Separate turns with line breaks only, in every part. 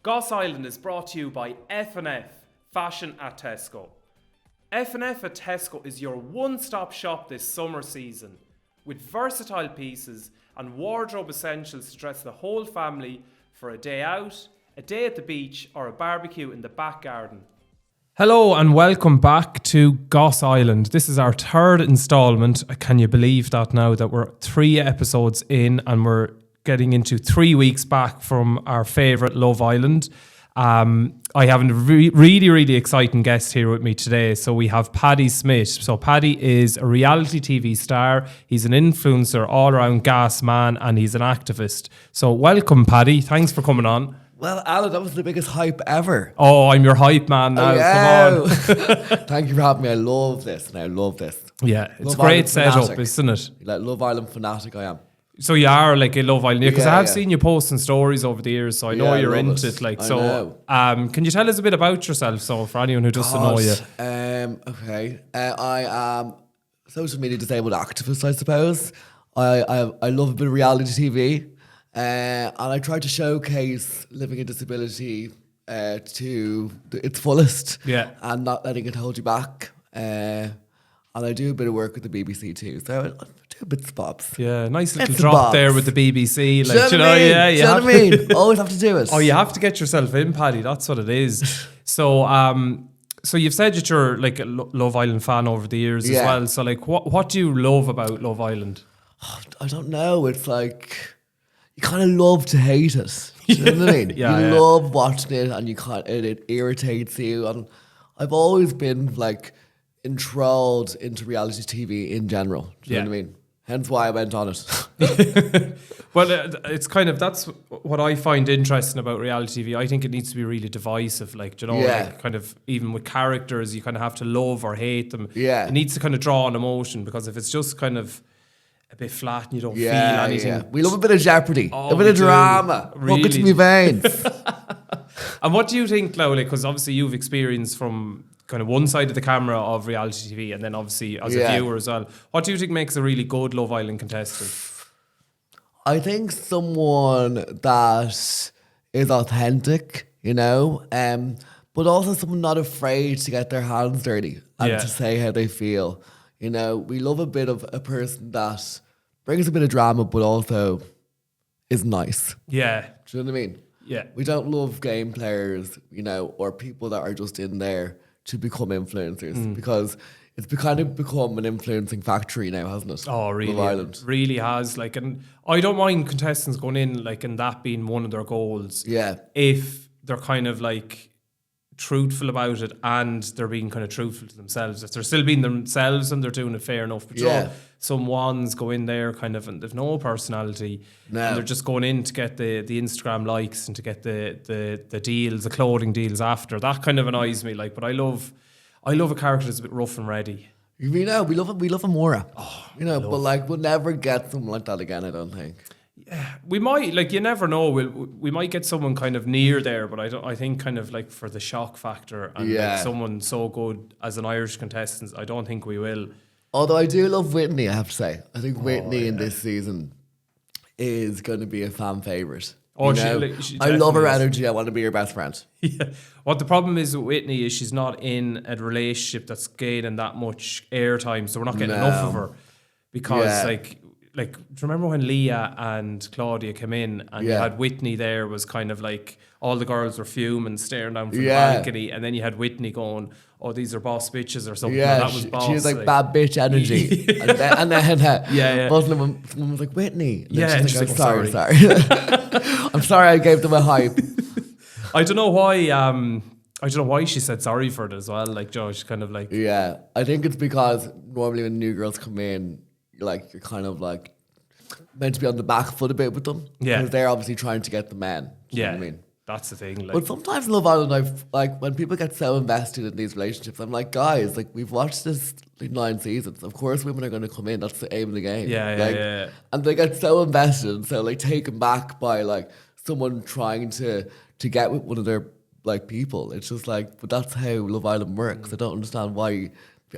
Goss Island is brought to you by F&F, Fashion at Tesco. F&F at Tesco is your one-stop shop this summer season, with versatile pieces and wardrobe essentials to dress the whole family for a day out, a day at the beach, or a barbecue in the back garden. Hello and welcome back to Goss Island. This is our third instalment. Can you believe that now that we're 3 episodes in and we're getting into 3 weeks back from our favourite Love Island. I have a really exciting guest here with me today. So we have Paddy Smith. So Paddy is a reality TV star. He's an influencer, all-around gas man, and he's an activist. So welcome, Paddy. Thanks for coming on.
Well, Alan, that was the biggest hype ever.
Oh, I'm your hype man now.
Oh, yeah.
Come on.
Thank you for having me. I love this.
Yeah, it's
Love
a great
Island
setup,
fanatic.
isn't it?
Like Love Island fanatic I am.
So you are like a Love Island, because
Yeah,
I have
yeah.
seen you posting stories over the years, so I know
Yeah,
you're
I love
into
it.
it. Like,
I
so,
know.
can you tell us a bit about yourself? So for anyone who doesn't know you,
Okay. I am a social media disabled activist, I suppose. I love a bit of reality TV, and I try to showcase living a disability to its fullest.
Yeah.
And not letting it hold you back. And I do a bit of work with the BBC too, so I do bits and bobs.
yeah, nice little
Bits and
drop
bobs.
there with the BBC.
Do you know
Like,
what I mean?
yeah,
Do you know what I mean? Always have to do it.
Oh, you have to get yourself in, Paddy. That's what it is. So, so you've said that you're like a Love Island fan over the years as
Yeah.
well. So, like, what do you love about Love Island?
I don't know. It's like you kind of love to hate it. Do you know what I mean?
Yeah,
you
yeah.
love watching it, and it irritates you. And I've always been like enthralled into reality TV in general. Do you know what I mean? Hence why I went on it.
Well, it's kind of, that's what I find interesting about reality TV. I think it needs to be really divisive, like, do you know,
Yeah.
like, kind of, even with characters, you kind of have to love or hate them.
Yeah.
It needs to kind of draw an emotion, because if it's just kind of a bit flat and you don't feel anything.
Yeah. We love a bit of jeopardy,
Oh,
a bit
we
of
do.
drama. Hook it to
Really.
me veins.
And what do you think, Lowly? Because obviously you've experienced from kind of one side of the camera of reality TV, and then obviously as a
Yeah.
viewer as well. What do you think makes a really good Love Island contestant?
I think someone that is authentic, you know, but also someone not afraid to get their hands dirty and
Yeah.
to say how they feel. You know, we love a bit of a person that brings a bit of drama, but also is nice.
Yeah,
Do you know what I mean?
yeah.
We don't love game players, you know, or people that are just in there to become influencers, because it's kind of become an influencing factory now, hasn't it?
Oh, really?
Love Island.
It really has. Like, and I don't mind contestants going in, like, and that being one of their goals.
Yeah.
If they're kind of like truthful about it, and they're being kind of truthful to themselves. If they're still being themselves and they're doing it fair enough. But you
Yeah.
know, some ones go in there kind of, and they've no personality.
No.
And they're just going in to get the Instagram likes and to get the deals, the clothing deals after. That kind of annoys me. Like, but I love a character that's a bit rough and ready.
You know, we love Amora. You know, but like we'll never get someone like that again, I don't think.
We might, like, you never know. We might get someone kind of near there, but I think kind of like for the shock factor and
Yeah.
like someone so good as an Irish contestant, I don't think we will.
Although I do love Whitney, I have to say. I think Whitney in this season is going to be a fan favourite.
Oh,
You
she-
know?
like, she
I love her
definitely is.
energy. I want to be her best friend.
Yeah. What the problem is with Whitney is she's not in a relationship that's gaining that much airtime, so we're not getting enough of her. Because
Yeah.
like, do you remember when Leah and Claudia came in and you
Yeah.
had Whitney there, was kind of like all the girls were fuming, staring down from
Yeah.
the balcony, and then you had Whitney going, "Oh, these are boss bitches" or something.
Yeah,
that was boss.
she was like bad bitch energy. And then
Yeah.
someone was like, Whitney. And then
Yeah, and
she's like,
she's
I'm
like,
sorry. I'm sorry I gave them a hype.
I don't know why. I don't know why she said sorry for it as well. Like, Joe, she's kind of like,
Yeah, I think it's because normally when new girls come in, you're kind of like meant to be on the back foot a bit with them.
Yeah.
Because they're obviously trying to get the men. Do you know
yeah,
what I mean?
that's the thing. Like,
But sometimes in Love Island, I've like when people get so invested in these relationships, I'm like, guys, like we've watched this like 9 seasons. Of course, women are going to come in. That's the aim of the game.
Yeah,
like,
yeah.
And they get so invested and so like taken back by like someone trying to get with one of their like people. It's just like, but that's how Love Island works. I don't understand why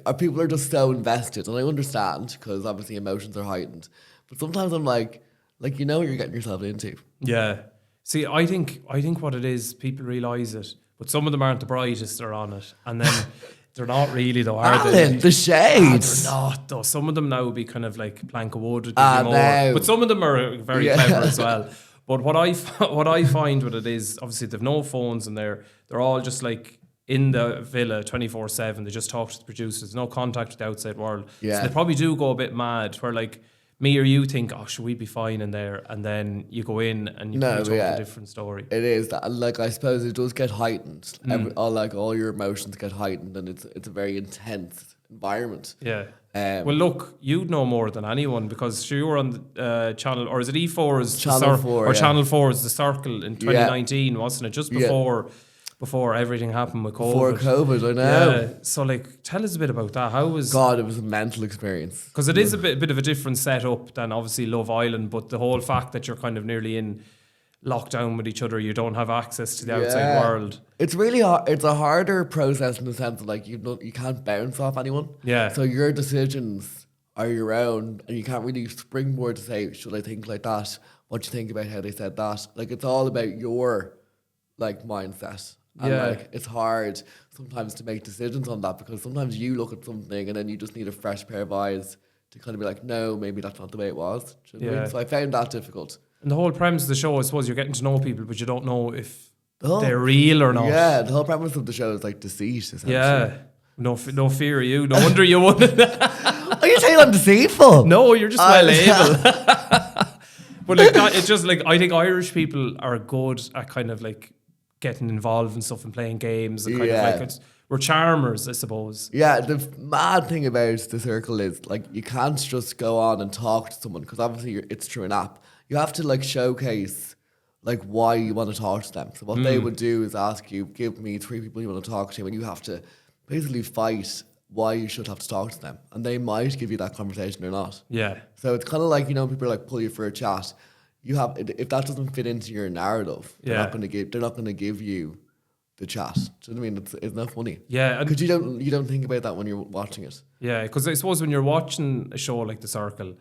our people are just so invested, and I understand because obviously emotions are heightened. But sometimes I'm like you know what you're getting yourself into.
yeah. See, I think what it is, people realise it, but some of them aren't the brightest that are on it, and then they're not really though, are they?
Alan, the shades.
They're not though. Some of them now would be kind of like plank of wood, would give you more.
No.
But some of them are very clever as well. But what I find with it is, obviously they've no phones and they're all just like in the villa 24/7. They just talk to the producers, no contact with the outside world.
Yeah.
So they probably do go a bit mad, where like me or you think, oh, should we be fine in there? And then you go in and you talk a different story.
It is that, and like I suppose it does get heightened. All your emotions get heightened, and it's a very intense environment.
Yeah. Well, look, you'd know more than anyone because you were on the channel, or is it E4's
Channel 4,
or Channel 4's The Circle in 2019, wasn't it? Just before everything happened with COVID.
Before COVID, I know.
Yeah. So, like, tell us a bit about that. How was?
God, it was a mental experience.
Because it is a bit of a different setup than obviously Love Island, but the whole fact that you're kind of nearly in lockdown with each other, you don't have access to the outside world.
It's really hard. It's a harder process in the sense that like you can't bounce off anyone.
Yeah.
So your decisions are your own, and you can't really springboard to say, should I think like that? What do you think about how they said that? Like it's all about your like mindset. And like it's hard sometimes to make decisions on that because sometimes you look at something and then you just need a fresh pair of eyes to kind of be like, no, maybe that's not the way it was. Do you know what I mean? So I found that difficult.
And the whole premise of the show, I suppose, you're getting to know people, but you don't know if they're real or not.
Yeah, the whole premise of the show is like deceit, essentially.
Yeah. No fear of you. No wonder you won.
Are you saying I'm deceitful?
No, you're just well able. But like that, it's just like, I think Irish people are good at kind of like getting involved in stuff and playing games. And kind of like we're charmers, I suppose.
Yeah, the mad thing about The Circle is like you can't just go on and talk to someone because obviously it's through an app. You have to like showcase like why you want to talk to them. So what they would do is ask you, give me 3 people you want to talk to, and you have to basically fight why you should have to talk to them. And they might give you that conversation or not.
Yeah.
So it's kind of like, you know, people like pull you for a chat. You have, if that doesn't fit into your narrative, they're not going to give you the chat. Do you know what I mean? It's not funny.
Yeah.
Because you don't think about that when you're watching it.
Yeah, because I suppose when you're watching a show like The Circle,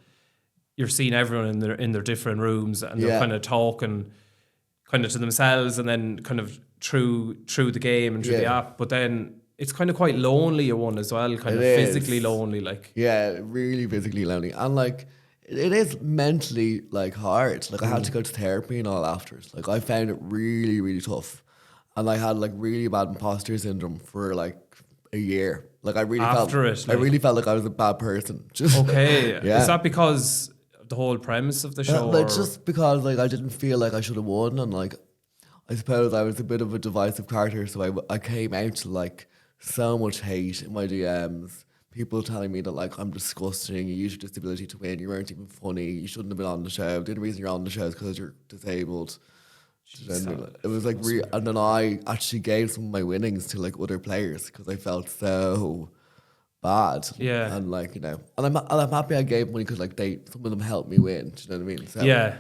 you're seeing everyone in their different rooms and they're kind of talking kind of to themselves and then kind of through the game and through the app. But then it's kind of quite lonely a one as well, kind of physically lonely, like. Yeah,
really physically lonely. And like it is mentally like hard. Like I had to go to therapy and all afterwards. Like I found it really, really tough. And I had like really bad imposter syndrome for like a year. Like I really felt like I was a bad person.
Okay. Is that because the whole premise of the show?
Like just because like I didn't feel like I should have won, and like I suppose I was a bit of a divisive character, so I came out to like so much hate in my DMs. People telling me that like I'm disgusting, you used your disability to win, you weren't even funny, you shouldn't have been on the show. The only reason you're on the show is because you're disabled. It was like and then I actually gave some of my winnings to like other players because I felt so bad.
Yeah.
And like, you know, and I'm happy I gave money because like some of them helped me win. Do you know what I mean? So,
yeah.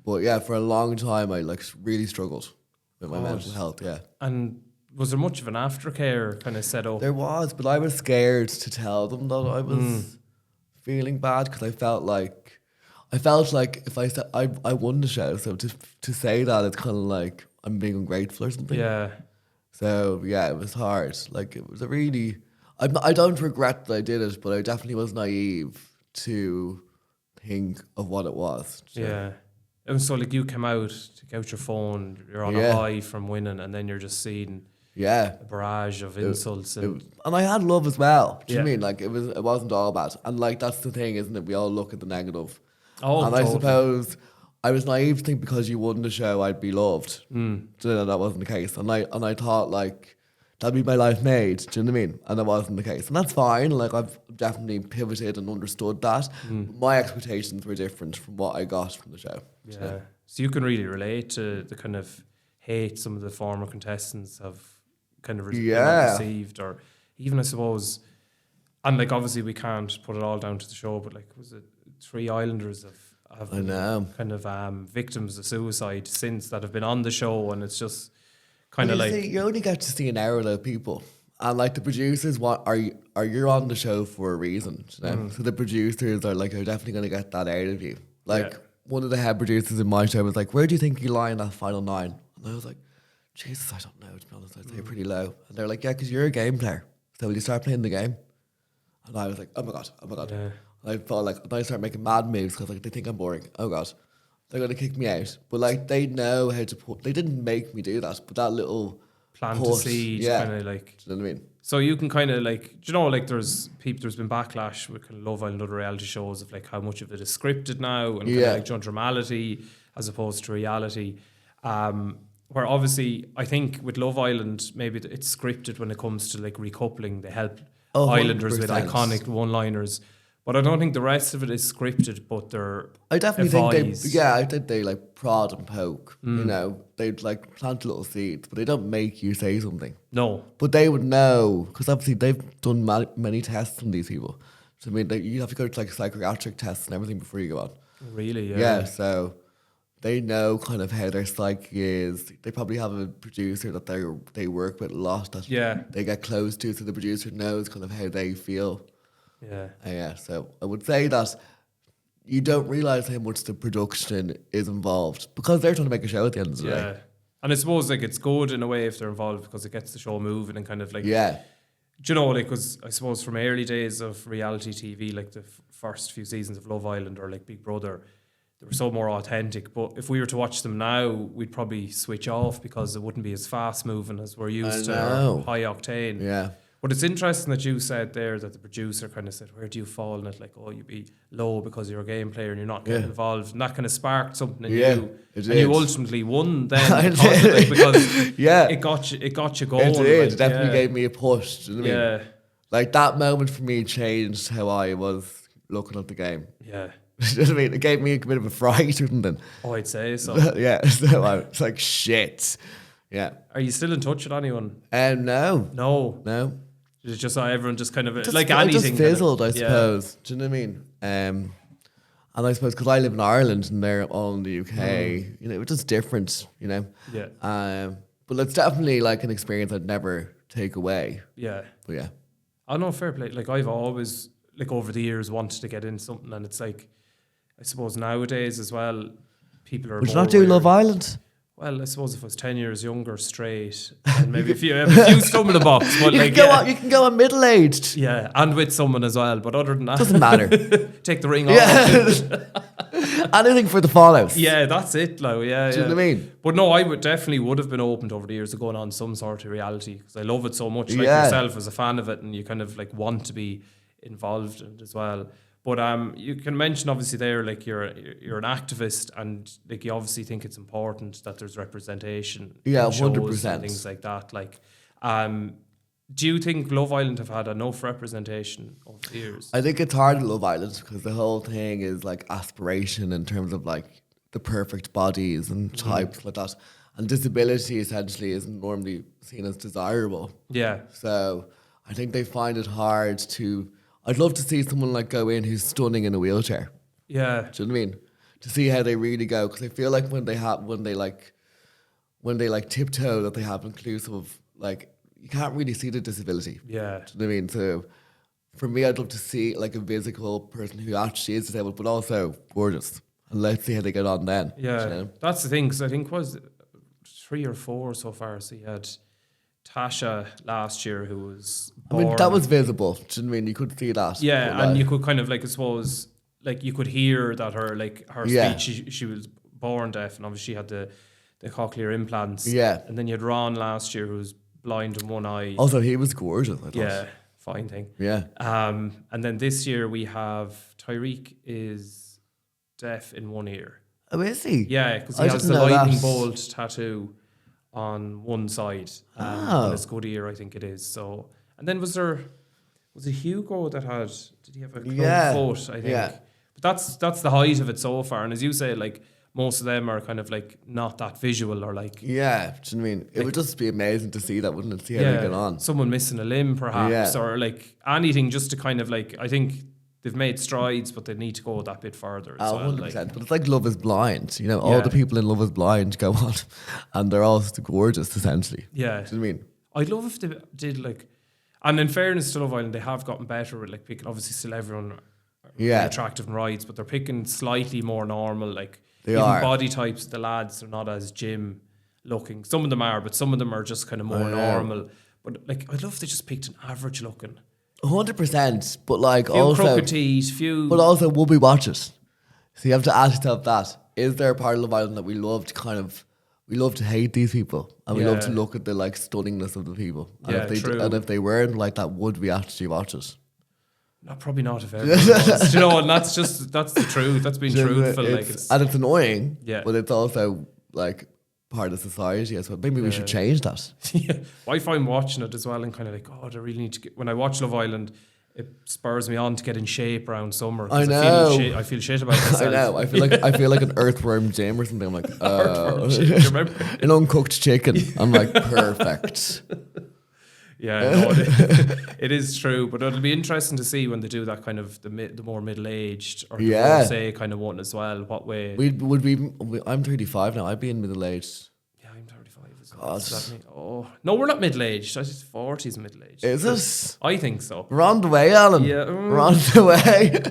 But yeah, for a long time I like really struggled with my mental health. Yeah.
And was there much of an aftercare kind of set up?
There was, but I was scared to tell them that I was feeling bad because I felt like if I said I won the show, so to say that it's kind of like I'm being ungrateful or something.
Yeah.
So yeah, it was hard. Like it was a really. I don't regret that I did it, but I definitely was naive to think of what it was. So.
Yeah. And so like you came out, took out your phone, you're on a high from winning, and then you're just seeing a barrage of insults. And
I had love as well. Do you know what I mean? Like it wasn't all bad. And like that's the thing, isn't it? We all look at the negative.
Oh,
and totally. I suppose I was naive to think because you won the show I'd be loved. So that wasn't the case. And I thought like that'd be my life made. Do you know what I mean? And that wasn't the case. And that's fine. Like I've definitely pivoted and understood that. My expectations were different from what I got from the show.
Yeah. So you can really relate to the kind of hate some of the former contestants have kind of received, or even I suppose, and like obviously we can't put it all down to the show, but like was it 3 Islanders have been kind of victims of suicide since that have been on the show, and it's just kind of like
you only get to see an hour of people, and like the producers you're on the show for a reason, you know? So the producers are definitely going to get that out of you. Like one of the head producers in my show was like, where do you think you lie in that final 9? And I was like, Jesus, I don't know, to be honest. I'd say pretty low. And they're like, yeah, because you're a game player. So will you start playing the game? And I was like, oh my God.
Yeah.
And I felt like, then I started making mad moves because like, they think I'm boring. Oh God, they're going to kick me out. But like, they know how to put, they didn't make me do that, but that little
plant a seed, kind of like.
Do you know what I mean?
So you can kind of like, do you know, like there's been backlash with kind of Love Island and other reality shows of like how much of it is scripted now and kind of like dramality as opposed to reality. Where obviously I think with Love Island, maybe it's scripted when it comes to like recoupling. They help Islanders
100%.
with iconic one-liners. But I don't think the rest of it is scripted, but they're
I definitely
advised.
think I think they like prod and poke, you know, they'd like plant little seeds, but they don't make you say something.
No.
But they would know, because obviously they've done many tests on these people. So I mean, you have to go to like psychiatric tests and everything before you go on.
Really, yeah.
Yeah, so they know kind of how their psyche is. They probably have a producer that they work with a lot that they get close to, so the producer knows kind of how they feel.
Yeah.
So I would say that you don't realise how much the production is involved because they're trying to make a show at the end of the day.
And I suppose like it's good in a way if they're involved because it gets the show moving and kind of like do you know, like, because I suppose from early days of reality TV, like the first few seasons of Love Island or like Big Brother, they were so more authentic. But if we were to watch them now, we'd probably switch off because it wouldn't be as fast moving as we're used to, or high octane.
Yeah.
But it's interesting that you said there that the producer kind of said, where do you fall? And it's like, oh, you'd be low because you're a game player and you're not getting involved. And that kind of sparked something in you. And you ultimately won then because it got you going.
It did.
Like,
it definitely gave me a push. Do you know what I mean? Like that moment for me changed how I was looking at the game.
Yeah.
Do you know what I mean? It gave me a bit of a fright or something.
Oh, I'd say so.
So I was like, shit. Yeah.
Are you still in touch with anyone?
No.
It's just everyone just kind of
like anything. It just fizzled, I suppose. Do you know what I mean? And I suppose because I live in Ireland and they're all in the UK, you know, it's just different, you know.
Yeah.
But it's definitely like an experience I'd never take away.
Yeah.
But yeah.
I know, fair play. Like I've always, like over the years, wanted to get in something, and it's like, I suppose nowadays as well, people are.
Would you not do Love Island?
Well, I suppose if I was 10 years younger, straight, and maybe a few stumbling blocks. But
you can go on middle-aged.
Yeah, and with someone as well. But other than that...
Doesn't matter.
Take the ring off.
Anything for the fallout.
Yeah, that's it, Lo. Yeah,
Do you know what I mean?
But no, I definitely would have been opened over the years to going on some sort of reality, because I love it so much. Like yourself as a fan of it, and you kind of like want to be involved in it as well. But you can mention obviously there, like you're an activist, and like you obviously think it's important that there's representation.
Yeah,
in shows
100%.
and things like that. Like, do you think Love Island have had enough representation over the years?
I think it's hard in Love Island because the whole thing is like aspiration in terms of like the perfect bodies and types like that, and disability essentially isn't normally seen as desirable.
Yeah.
So I think they find it hard to. I'd love to see someone like go in who's stunning in a wheelchair.
Yeah.
Do you know what I mean? To see how they really go, because I feel like when they tiptoe that they have inclusive, like you can't really see the disability.
Yeah.
Do you know what I mean? So for me, I'd love to see like a physical person who actually is disabled, but also gorgeous. And let's see how they get on then.
Yeah.
You know?
That's the thing, because I think was 3 or 4 so far. So you had Tasha last year, who was born.
I mean, that was visible. Do you know what I mean? You could see that.
Yeah, and you could kind of like, I suppose, like you could hear that her speech, she was born deaf, and obviously she had the cochlear implants.
Yeah.
And then you had Ron last year, who was blind in one eye.
Also, he was gorgeous, I thought.
Yeah, fine thing.
Yeah.
And then this year we have Tyreek is deaf in one ear.
Oh, is he?
Yeah, because he has the lightning bolt tattoo on one side, on his good ear, I think it is. So, and then was it Hugo that did he have a club foot, I think? Yeah. But that's the height of it so far. And as you say, like, most of them are kind of like not that visual, or like...
Yeah, do you know what I mean? It would just be amazing to see that, wouldn't it? See how they get on.
Someone missing a limb, perhaps, or like anything just to kind of like, I think they've made strides, but they need to go that bit further as well. 100%.
Like. But it's like Love is Blind. You know, all the people in Love is Blind go on and they're all gorgeous, essentially.
Yeah.
Do you know what I mean?
I'd love if they did like... And in fairness to Love Island, they have gotten better with like picking... Obviously, still everyone
Yeah.
attractive in rides, but they're picking slightly more normal, like
They
even
are.
body types. The lads are not as gym looking. Some of them are, but some of them are just kind of more normal. But like, I'd love if they just picked an average looking.
100%. But like
Few
also,
crooked teeth, few.
but also, would we watch it? So you have to ask yourself that: is there a part of Love Island that we love to hate these people, and we love to look at the like stunningness of the people? And
Yeah, true.
And if they weren't like that, would we actually watch it?
No, probably not if everyone was. You know, and that's the truth. That's being truthful. Like
And it's annoying,
Yeah.
but it's also like part of society as well. Maybe we should change that.
yeah. I find watching it as well and kind of like, oh, I really need to get. When I watch Love Island, it spurs me on to get in shape around summer. 'Cause
I know.
I feel shit about myself.
I know. I feel like an earthworm gym or something. I'm like,
Earthworm shit, do you remember?
an uncooked chicken. I'm like, perfect.
Yeah, no, it is true, but it'll be interesting to see when they do that kind of the more middle aged or say kind of one as well. What way?
I'm 35 now. I'd be in middle age.
Yeah, I'm 35 as well. Does that mean, oh no, we're not middle aged. I just 40s middle aged.
Is it?
I think so.
We're on the way, Alan.
Yeah,
we're on the way.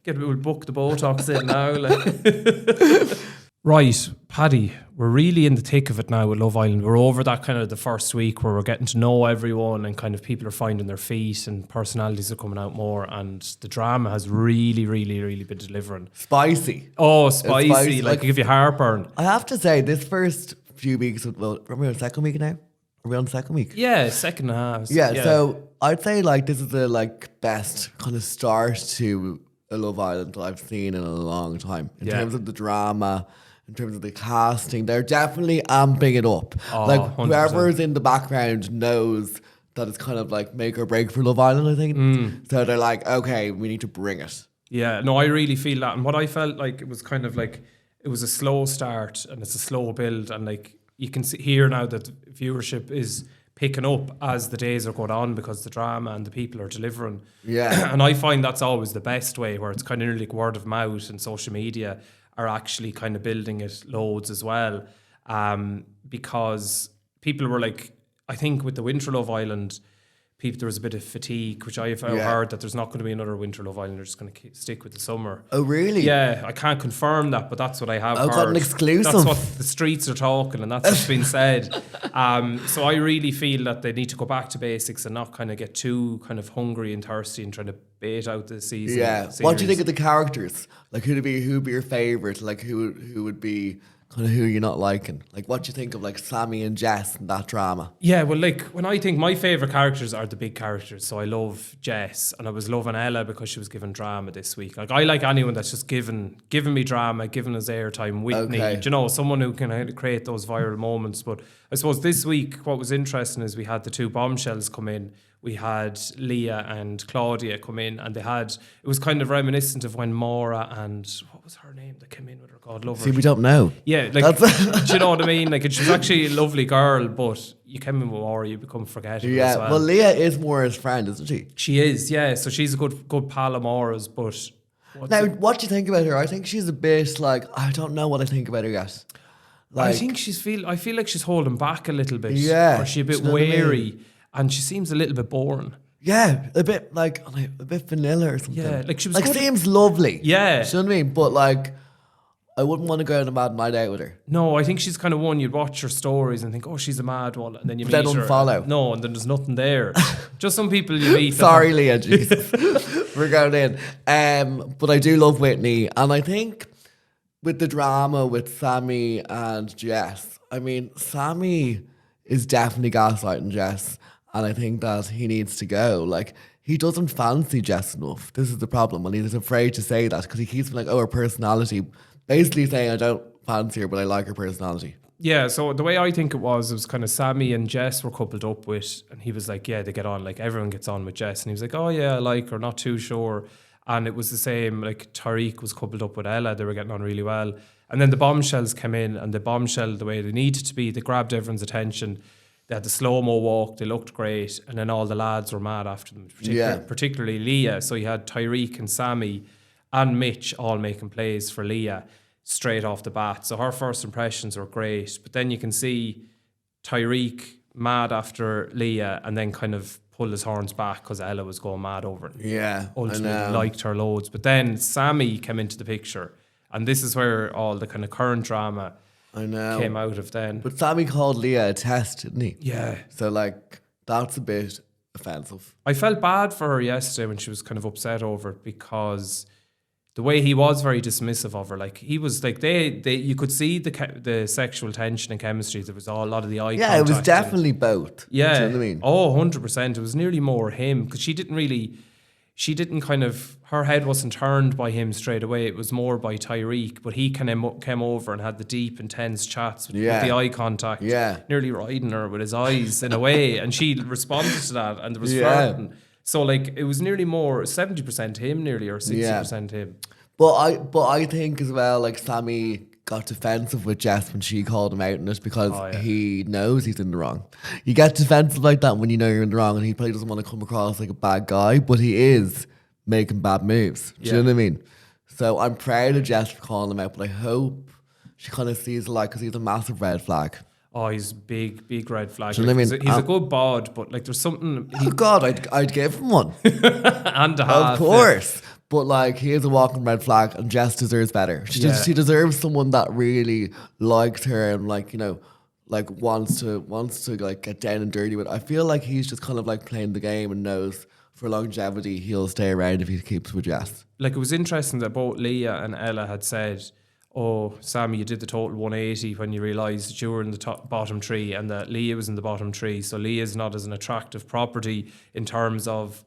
We'll book the Botox in now. Like. Right, Paddy, we're really in the thick of it now with Love Island. We're over that kind of the first week where we're getting to know everyone and kind of people are finding their feet and personalities are coming out more, and the drama has really, really, really been delivering.
Spicy.
Oh, spicy. Like
Like,
give you heartburn.
I have to say, this first few weeks, well, are we on the second week now? Are we on the second week?
Yeah, second half.
Yeah, so I'd say like this is the like best kind of start to a Love Island that I've seen in a long time. In terms of the drama, in terms of the casting, they're definitely amping it up.
Oh,
like
100%.
whoever's in the background knows that it's kind of like make or break for Love Island, I think. So they're like, okay, we need to bring it.
Yeah, no, I really feel that. And what I felt like, it was kind of like, it was a slow start and it's a slow build. And like, you can see here now that viewership is picking up as the days are going on because the drama and the people are delivering.
Yeah.
And I find that's always the best way, where it's kind of like word of mouth and social media are actually kind of building it loads as well. Because people were like, I think with the Winter Love Island, there was a bit of fatigue, which I have heard that there's not going to be another Winter Love Island. They're just going to stick with the summer.
Oh, really?
Yeah, I can't confirm that, but that's what I have heard.
I've got an exclusive.
That's what the streets are talking, and that's what's been said. So I really feel that they need to go back to basics and not kind of get too kind of hungry and thirsty and trying to bait out the season.
Yeah. What do you think of the characters? Like, who'd be your favourite? Like, who would be kind of who you're not liking? Like, what do you think of like Sammy and Jess and that drama?
Yeah, well, like when I think my favourite characters are the big characters. So I love Jess, and I was loving Ella because she was given drama this week. Like, I like anyone that's just giving me drama, giving us airtime. Whitney,
Okay.
do you know, someone who can create those viral moments. But I suppose this week, what was interesting is we had the two bombshells come in. We had Leah and Claudia come in, and it was kind of reminiscent of when Maura and, what was her name that came in with her? God love her.
See, we don't know.
Yeah, like, do you know what I mean? Like, she was actually a lovely girl, but you come in with Maura, you become forgettable as
Yeah, well, Leah is Maura's friend, isn't she?
She is, yeah. So she's a good pal of Maura's, but...
Now, what do you think about her? I think she's a bit like, I don't know what I think about her yet.
I think I feel like she's holding back a little bit.
Yeah.
Or she's a bit
Do you know what I
wary.
mean?
And she seems a little bit boring.
Yeah, a bit vanilla or something.
Yeah, like she was
like
good.
seems lovely.
Yeah.
Do you know what I mean? But like, I wouldn't want to go on a mad night out with her.
No, I think she's kind of one you'd watch her stories and think, oh, she's a mad one, and then you meet
then
her.
unfollow.
No, and then there's nothing there. Just some people you meet.
Sorry, Leah, Jesus. We're going in. But I do love Whitney, and I think with the drama with Sammy and Jess, I mean, Sammy is definitely gaslighting Jess, and I think that he needs to go. Like, he doesn't fancy Jess enough. This is the problem, and he's afraid to say that because he keeps being like, oh, her personality. Basically saying, I don't fancy her, but I like her personality.
Yeah, so the way I think it was kind of Sammy and Jess were coupled up with, and he was like, yeah, they get on, like everyone gets on with Jess. And he was like, oh yeah, I like her, not too sure. And it was the same, like Tariq was coupled up with Ella, they were getting on really well. And then the bombshells came in, and the bombshell, the way they needed to be, they grabbed everyone's attention. They had the slow-mo walk, they looked great, and then all the lads were mad after them, particularly Leah. So you had Tariq and Sammy and Mitch all making plays for Leah straight off the bat. So her first impressions were great. But then you can see Tariq mad after Leah and then kind of pulled his horns back because Ella was going mad over it.
Yeah,
Ultimately liked her loads. But then Sammy came into the picture, and this is where all the kind of current drama came out of then.
But Sammy called Leah a test, didn't he?
Yeah.
So like that's a bit offensive.
I felt bad for her yesterday when she was kind of upset over it, because the way he was very dismissive of her, like he was like they you could see the sexual tension and chemistry. There was a lot of the eye contact.
Yeah, it was definitely both.
Yeah.
Do you know what I mean?
Oh, 100%. It was nearly more him, because she didn't kind of, her head wasn't turned by him straight away. It was more by Tyreek, but he came over and had the deep, intense chats with the eye contact, nearly riding her with his eyes in a way, and she responded to that, and there was flirting. So like it was nearly more 70% him, nearly, or 60% him.
But I think as well, like Sammy got defensive with Jess when she called him out on it, because he knows he's in the wrong. You get defensive like that when you know you're in the wrong, and he probably doesn't want to come across like a bad guy, but he is making bad moves. Do you know what I mean? So I'm proud of Jess for calling him out, but I hope she kind of sees it like, because he's a massive red flag.
Oh, he's big red flag.
Do you know what I mean?
He's a good bod, but like there's something.
Oh God, I'd give him one.
And a half.
Of course. Yeah. But like he is a walking red flag, and Jess deserves better. She deserves someone that really likes her and like, you know, like wants to like get down and dirty with. I feel like he's just kind of like playing the game and knows for longevity he'll stay around if he keeps with Jess.
Like it was interesting that both Leah and Ella had said, "Oh, Sammy, you did the total 180 when you realised that you were in the bottom tree and that Leah was in the bottom tree. So Leah's not as an attractive property in terms of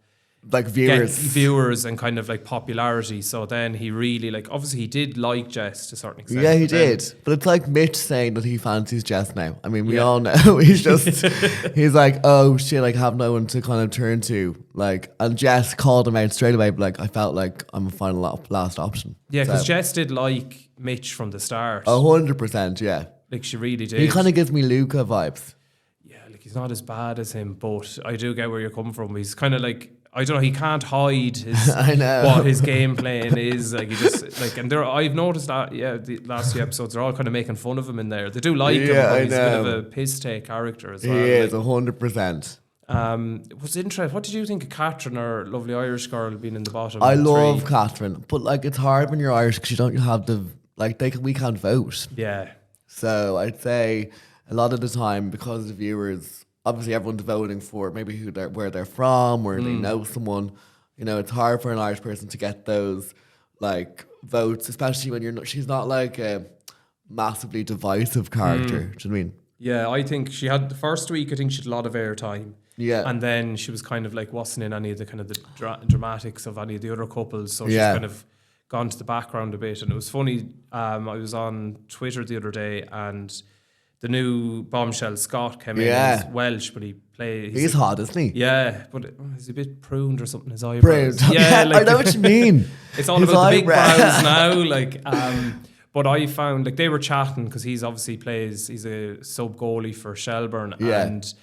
like viewers
and kind of like popularity." So then he really, like, obviously he did like Jess to a certain extent.
Yeah, he did. But it's like Mitch saying that he fancies Jess now. I mean, we all know. He's like, oh shit, like have no one to kind of turn to. Like, and Jess called him out straight away, but like I felt like I'm a final last option.
Yeah, because Jess did like Mitch from the start.
100%, yeah.
Like she really did.
He kind of gives me Luca vibes.
Yeah, like he's not as bad as him, but I do get where you're coming from. He's kind of like, I don't know, he can't hide his what his game playing is. Like he just like, and I've noticed that the last few episodes are all kind of making fun of him in there. They do like him, but he's a bit of a piss take character as well.
He is 100%.
What's interesting? What did you think of Catherine, our lovely Irish girl, being in the bottom?
I love Catherine, but like it's hard when you're Irish because you don't have the like we can't vote.
Yeah.
So I'd say a lot of the time, because the viewers, obviously everyone's voting for maybe where they're from, where they know someone. You know, it's hard for an Irish person to get those like votes, especially when she's not like a massively divisive character. Do you know what I mean? Yeah,
I think she had the first week. I think she had a lot of airtime.
Yeah,
and then she was kind of like wasn't in any of the kind of the dramatics of any of the other couples, so she's kind of gone to the background a bit. And it was funny. I was on Twitter the other day, and the new bombshell Scott came in. He's Welsh, but he's
hot, isn't he?
Yeah, but he's a bit pruned or something. His eyebrows.
Yeah, like, I know what you mean.
It's all about the big brows now. Like, but I found like they were chatting because he's a sub goalie for Shelburne, and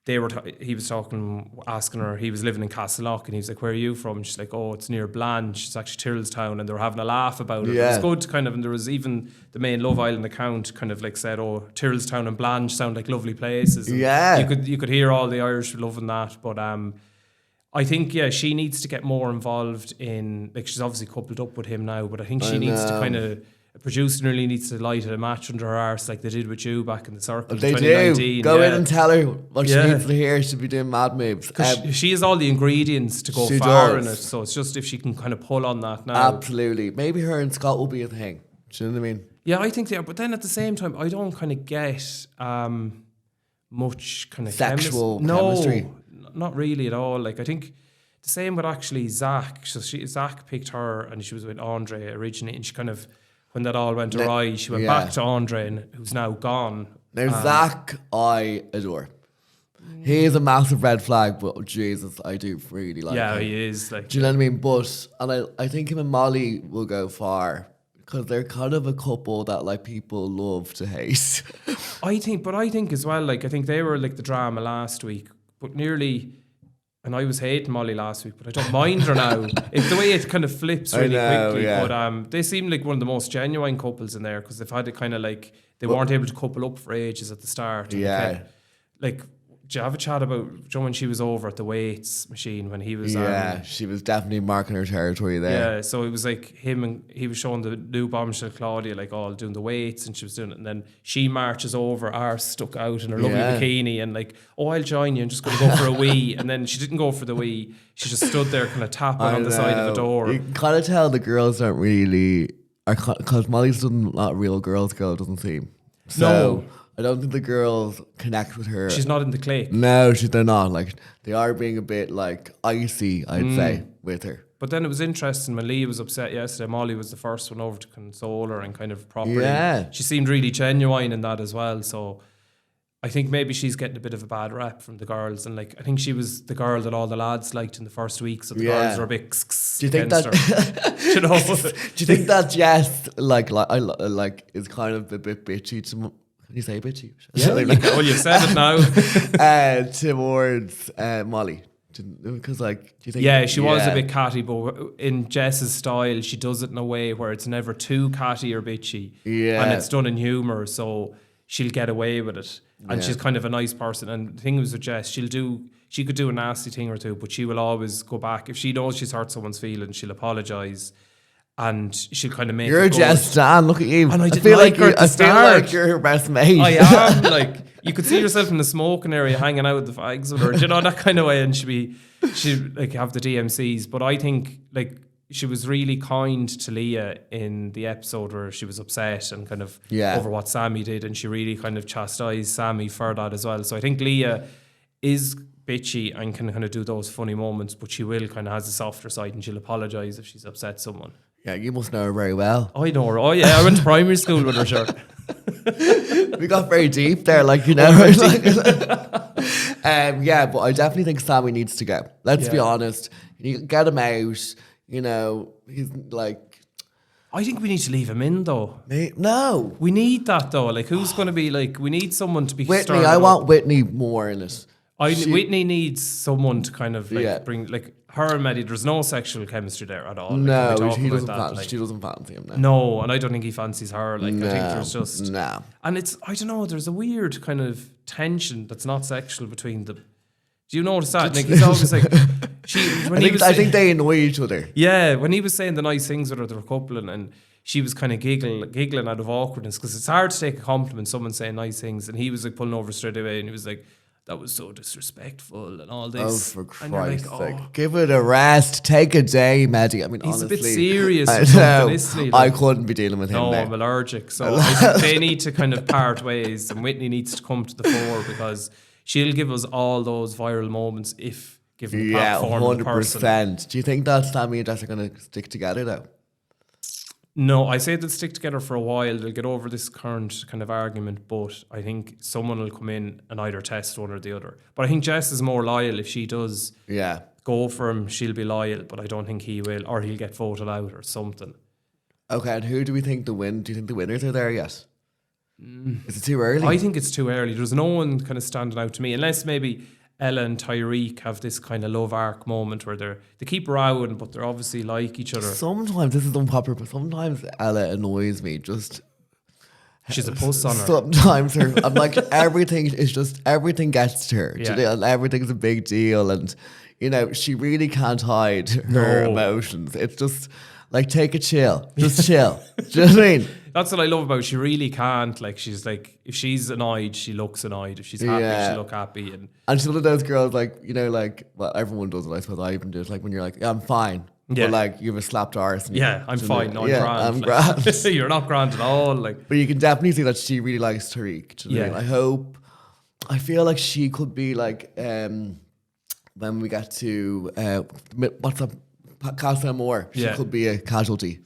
he was asking her, he was living in Castleknock, and he was like, "Where are you from?" And she's like, "Oh, it's near Blanche. It's actually Tyrrellstown," and they were having a laugh about it. It was good to kind of, and there was even the main Love Island account kind of like said, "Oh, Tyrrellstown and Blanche sound like lovely places." And you could hear all the Irish loving that, but I think she needs to get more involved in, like, she's obviously coupled up with him now, but I think she needs to kind of, a producer really needs to light a match under her arse like they did with you back in the circle in 2019.
Do. Go in and tell her what she needs to hear. She'll be doing mad moves.
She has all the ingredients to go far in it, so it's just if she can kind of pull on that now.
Absolutely. Maybe her and Scott will be a thing. Do you know what I mean? Yeah,
I think they are. But then at the same time, I don't kind of get much kind of
sexual chemistry.
No, not really at all. Like, I think the same with actually Zach. So Zach picked her, and she was with Andre originally, and she kind of, when that all went awry, she went back to Andre, who's now gone.
Now, Zach, I adore. He is a massive red flag, but Jesus, I do really like him.
Yeah, he is. Like,
do you know what I mean? But, and I think him and Molly will go far, because they're kind of a couple that like people love to hate.
I think as well, like, I think they were like the drama last week, but nearly... And I was hating Molly last week, but I don't mind her now. It's the way it kind of flips really quickly. Yeah. But they seem like one of the most genuine couples in there, because they've had it kind of like, they weren't able to couple up for ages at the start.
Yeah.
Like, did you have a chat about when she was over at the weights machine when he was
she was definitely marking her territory there.
Yeah, so it was like him, and he was showing the new bombshell Claudia like all doing the weights, and she was doing it, and then she marches over, arse stuck out in her lovely bikini, and like, oh, I'll join you, I'm just going to go for a wee. And then she didn't go for the wee, she just stood there kind of tapping on the side of the door.
You can kind of tell the girls don't really, because Molly's not a real girl, doesn't seem. So
No.
I don't think the girls connect with her.
She's not in the clique.
No, they're not. Like, they are being a bit like icy, I'd say, with her.
But then it was interesting when Leah was upset yesterday. Molly was the first one over to console her and kind of properly.
Yeah.
She seemed really genuine in that as well. So I think maybe she's getting a bit of a bad rep from the girls. And like, I think she was the girl that all the lads liked in the first week. So the girls were a bit
do you think that?
you know?
Do you think that Jess like is kind of a bit bitchy to? Can you say bitchy?
Yeah. Well, you've said it now.
Towards Molly. Because like, do you think?
Yeah, she was a bit catty, but in Jess's style, she does it in a way where it's never too catty or bitchy.
Yeah.
And it's done in humour, so she'll get away with it. And she's kind of a nice person. And the thing is with Jess, she could do a nasty thing or two, but she will always go back. If she knows she's hurt someone's feelings, she'll apologise. And she'll kind of make
You're
it
Jess Stan, look at you.
And I
feel like
her at the
I feel
start.
like you're her best mate.
I am. Like, you could see yourself in the smoking area hanging out with the fags with her, you know, that kind of way. And she'd like have the DMCs. But I think like she was really kind to Leah in the episode where she was upset and kind of over what Sammy did. And she really kind of chastised Sammy for that as well. So I think Leah is bitchy and can kind of do those funny moments, but she will kind of has a softer side and she'll apologise if she's upset someone.
Yeah, you must know her very well.
I know her. Oh yeah, I went to primary school with her, sure.
We got very deep there, like, you know. Yeah, but I definitely think Sammy needs to go. Let's be honest. You get him out, you know, he's like...
I think we need to leave him in, though.
No.
We need that, though. Like, who's going to be, like, we need someone to be...
Whitney, I want Whitney more in it.
Whitney needs someone to kind of, like, bring... Like, her and Maddie, there's no sexual chemistry there at all. Like,
no, she doesn't fancy him.
No, and I don't think he fancies her. Like, I think there's just...
No.
And it's, I don't know, there's a weird kind of tension that's not sexual between them. Do you notice that? Like, he's always like... I
think they annoy each other.
Yeah, when he was saying the nice things with her, they were coupling, and she was kind of giggling out of awkwardness, because it's hard to take a compliment, someone saying nice things, and he was like pulling over straight away, and he was like, that was so disrespectful and all this.
Oh, for Christ's sake. Give it a rest. Take a day, Maddie. I mean,
he's
honestly,
a bit serious.
I couldn't be dealing with him.
No,
now.
I'm allergic. So I think they need to kind of part ways, and Whitney needs to come to the fore, because she'll give us all those viral moments if given the platform.
100%. Do you think that Sammy and Jess are going to stick together though?
No, I say they'll stick together for a while. They'll get over this current kind of argument, but I think someone will come in and either test one or the other. But I think Jess is more loyal. If she does go for him, she'll be loyal, but I don't think he will, or he'll get voted out or something.
Okay, and who do we think do you think the winners are there yet? Is it too early?
I think it's too early. There's no one kind of standing out to me, unless maybe Ella and Tyreek have this kind of love arc moment where they keep rowing, but they're obviously like each other.
Sometimes, this is unpopular, but sometimes Ella annoys me. Just
she's a puss on her.
Sometimes I'm like, everything gets to her. Yeah. And everything's a big deal, and you know, she really can't hide her emotions. It's just like, take a chill. Just chill. Do you know what I mean?
That's what I love about her. She really can't. Like, she's like, if she's annoyed, she looks annoyed. If she's happy, she look happy. And
she's one of those girls, like, you know, like, well, everyone does it, I suppose. I even do it. Like, when you're like, yeah, I'm fine. Yeah. But like, you have a slapped arse.
Yeah, I'm fine. No, I'm grand.
I'm grand.
You're not grand at all. Like,
but you can definitely see that she really likes Tariq. Do you know what I mean? I feel like she could be like, when we get to, what's up? Casa Amor. She could be a casualty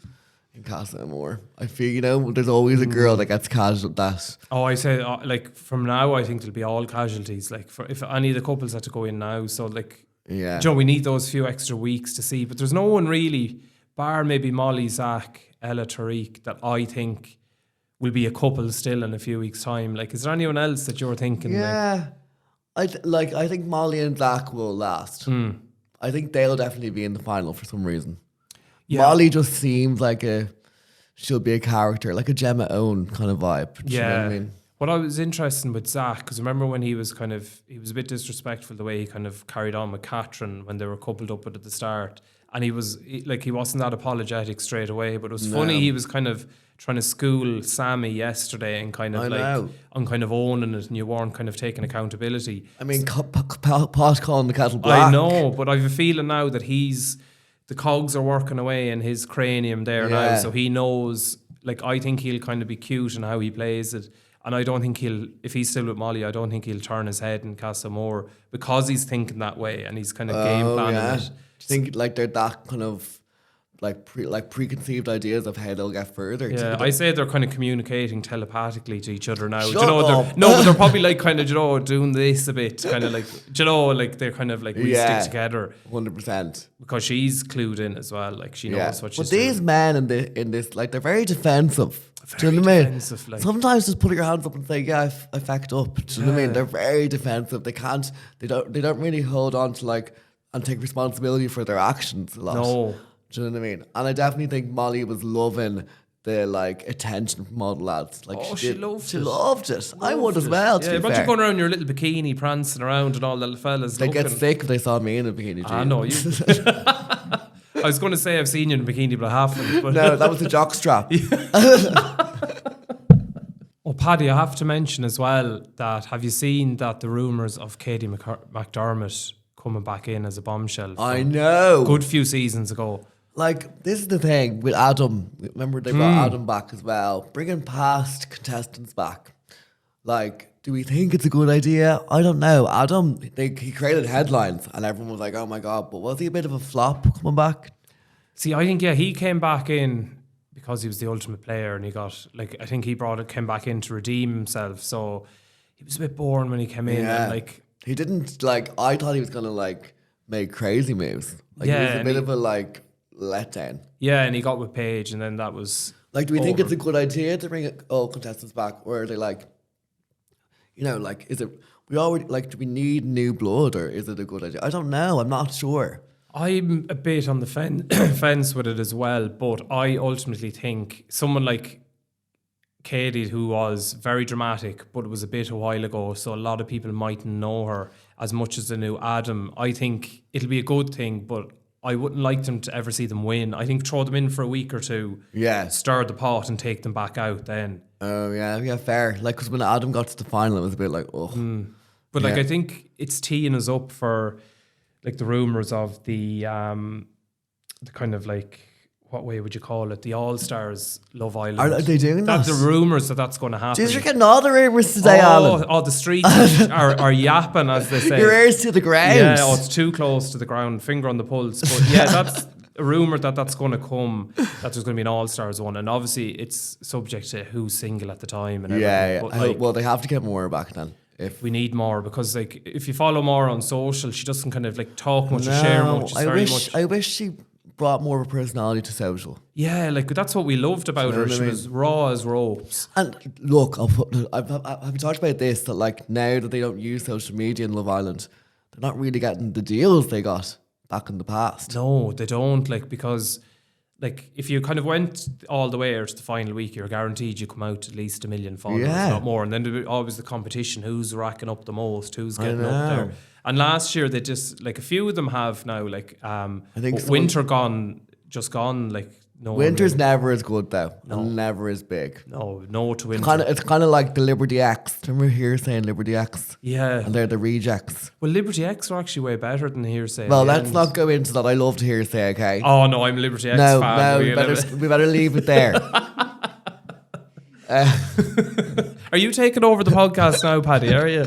in Casa Amor. I feel, you know, there's always a girl that gets that.
Oh, I say, like, from now, I think there'll be all casualties. Like, if any of the couples had to go in now, so like, you know, we need those few extra weeks to see. But there's no one really, bar maybe Molly, Zach, Ella, Tariq, that I think will be a couple still in a few weeks' time. Like, is there anyone else that you're thinking?
Yeah, I think Molly and Zach will last. I think they'll definitely be in the final for some reason. Yeah. Molly just seems like she'll be a character, like a Gemma Owen kind of vibe. Do you know what I mean?
What I was interested with Zach, because remember when he was a bit disrespectful the way he kind of carried on with Catherine when they were coupled up at the start. And he wasn't that apologetic straight away, but it was funny. He was kind of trying to school Sammy yesterday and kind of on kind of owning it, and you weren't kind of taking accountability.
I mean, pot calling the kettle black.
I know, but I have a feeling now that the cogs are working away in his cranium there now, so he knows. Like, I think he'll kind of be cute in how he plays it. And I don't think if he's still with Molly, I don't think he'll turn his head in Casa Amor because he's thinking that way and he's kind of game planning it.
Do you think like they're that kind of like preconceived ideas of how they'll get further?
Yeah, I say they're kind of communicating telepathically to each other now.
Shut up.
But they're probably like kind of, doing this a bit, kind of like, like they're kind of like, we stick together.
100%.
Because she's clued in as well, like she knows what she's
doing. But these men in this, like, they're very defensive. Do you know what I mean?
Like,
sometimes just put your hands up and say, I fucked up. Do you know what I mean? They're very defensive. They don't really hold on to like and take responsibility for their actions a lot.
No.
Do you know what I mean? And I definitely think Molly was loving the like attention from all the lads. Like she loved it. I would as well.
Yeah, but you're going around in your little bikini, prancing around, and all the fellas.
They get sick if they saw me in a bikini.
I know you. I was going to say I've seen you in a bikini, but I haven't. But
no, that was a jock strap.
Oh, Paddy, I have to mention as well that have you seen that the rumours of Katie McDermott coming back in as a bombshell?
I know.
Good few seasons ago.
Like, this is the thing with Adam. Remember, they brought Adam back as well. Bringing past contestants back. Like, do we think it's a good idea? I don't know. Adam, he created headlines and everyone was like, oh my God, but was he a bit of a flop coming back?
See, I think, he came back in because he was the ultimate player and he got, like, I think he came back in to redeem himself. So he was a bit boring when he came in. And, like,
he didn't, like, I thought he was going to, like, make crazy moves. Like, he was a bit of a, like, letdown. Yeah,
and he got with Paige and then that was
like, do we think it's a good idea to bring all contestants back, or are they like, like, is it, we already, like, do we need new blood, or is it a good idea? I don't know, I'm not sure.
I'm a bit on the fence with it as well, but I ultimately think someone like Katie, who was very dramatic, but it was a bit a while ago, so a lot of people mightn't know her as much as they knew Adam. I think it'll be a good thing, but I wouldn't like them to ever see them win. I think throw them in for a week or two, stir the pot and take them back out then.
Oh, yeah, fair. Like, because when Adam got to the final, it was a bit like,
But, like, I think it's teeing us up for, like, the rumours of the kind of, like, what way would you call it? The All-Stars Love Island.
Are they doing that?
The rumours that's going to happen.
Jeez, you're getting all the rumours today, Alan.
Oh, the streets are yapping, as they say.
Your ears to the ground.
Yeah, it's too close to the ground, finger on the pulse. But yeah, that's a rumour that's going to come, that there's going to be an All-Stars one. And obviously, it's subject to who's single at the time. And everything. But, like,
well, they have to get more back then.
If we need more, because, like, if you follow more on social, she doesn't kind of, like, talk much or share much.
I wish she brought more of a personality to social.
Yeah, like, that's what we loved about her. She was raw as ropes.
And look, I've talked about this, that, like, now that they don't use social media in Love Island, they're not really getting the deals they got back in the past.
No, they don't, like, because, like, if you kind of went all the way to the final week, you're guaranteed you come out at least 1 million followers, not more. And then there's always the competition, who's racking up the most, who's getting up there. And last year, they just, like, a few of them have now, like, I think Winter gone, like, no.
Winter's never as good, though. No. And never as big.
No to Winter.
It's kind of like the Liberty X. Remember Hearsay and Liberty X?
Yeah.
And they're the rejects.
Well, Liberty X are actually way better than Hearsay.
Well, let's not go into that. I loved Hearsay, okay?
Oh, no, I'm a Liberty X fan.
No, we better leave it there.
Are you taking over the podcast now, Paddy? Are you?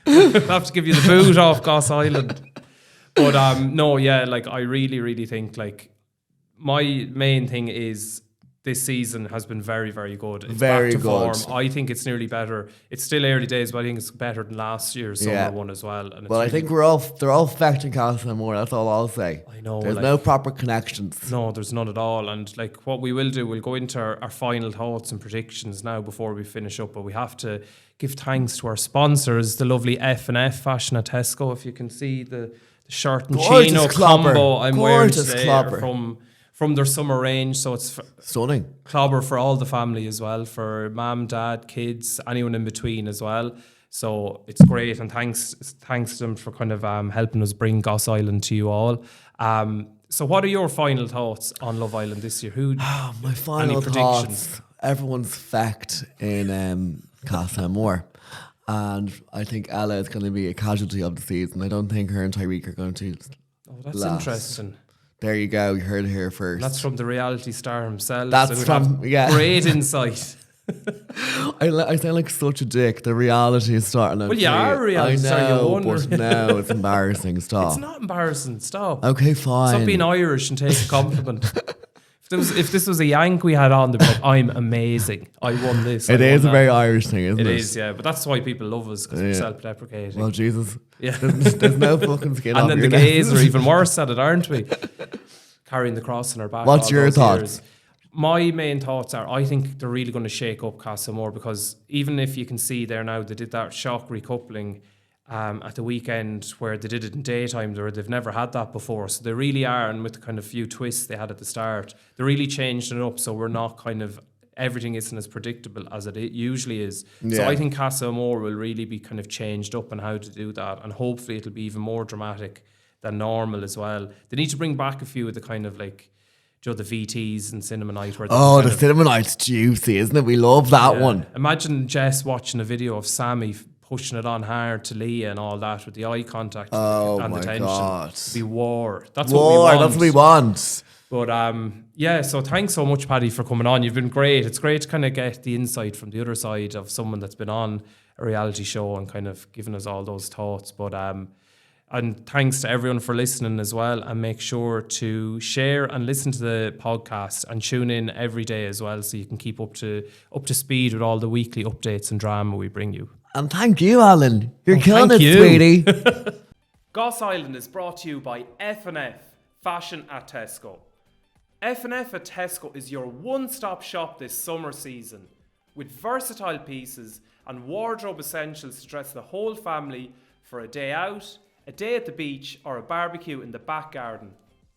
I have to give you the boot off Goss Island. But no, yeah, like, I really, really think, like, my main thing is this season has been very, very good. It's
very
back to
good.
Form. I think it's nearly better. It's still early days, but I think it's better than last year's summer one as well. And
well, I think they're all affecting Casa Amor. That's all I'll say.
I know.
There's no proper connections.
No, there's none at all. And, like, what we will do, we'll go into our final thoughts and predictions now before we finish up. But we have to give thanks to our sponsors, the lovely F&F Fashion at Tesco. If you can see the shirt and chino combo I'm wearing today from their summer range. So it's
Stunning.
clobber for all the family as well, for mum, dad, kids, anyone in between as well. So it's great, and thanks to them for kind of helping us bring Goss Island to you all. So what are your final thoughts on Love Island this year?
My final thoughts. Everyone's fecked in Casa Amor. And I think Ella is going to be a casualty of the season. I don't think her and Tyreek are going to
that's
last.
Interesting.
There you go. You heard it here first.
That's from the reality star himself.
That's from, yeah.
Great insight.
I sound like such a dick. The reality is starting.
Well, you are a reality star.
I know, but no, it's embarrassing. Stop.
It's not embarrassing. Stop.
Okay, fine.
Stop being Irish and take a compliment. If this was a Yank we had on, they'd be like, I'm amazing. I won this.
It is a very Irish thing, isn't it?
It is, yeah. But that's why people love us, because we're self-deprecating.
Well, Jesus.
Yeah.
There's no fucking skin
and
off
then
your
the gays
neck.
are even worse at it, aren't we? Carrying the cross on our back.
What's your thoughts?
Years. My main thoughts are, I think they're really going to shake up Casa Amor, because even if you can see there now, they did that shock recoupling at the weekend where they did it in daytime, where they've never had that before. So they really are, and with the kind of few twists they had at the start, they really changed it up, so we're not kind of, everything isn't as predictable as it usually is.
Yeah.
So I think Casa Amor will really be kind of changed up on how to do that, and hopefully it'll be even more dramatic than normal as well. They need to bring back a few of the kind of like, the VTs and Cinema Night. Where
the Cinema Night's juicy, isn't it? We love that one.
Imagine Jess watching a video of Sammy pushing it on hard to Leah and all that with the eye contact and the tension.
God.
It'd be war. That's
War,
what we want.
that's what we want.
But so thanks so much, Paddy, for coming on. You've been great. It's great to kind of get the insight from the other side of someone that's been on a reality show and kind of giving us all those thoughts. But and thanks to everyone for listening as well. And make sure to share and listen to the podcast and tune in every day as well, so you can keep up to speed with all the weekly updates and drama we bring you.
And thank you, Alan. You're killing it,
you.
sweetie.
Goss Island is brought to you by F&F, Fashion at Tesco. F&F at Tesco is your one-stop shop this summer season, with versatile pieces and wardrobe essentials to dress the whole family for a day out, a day at the beach, or a barbecue in the back garden.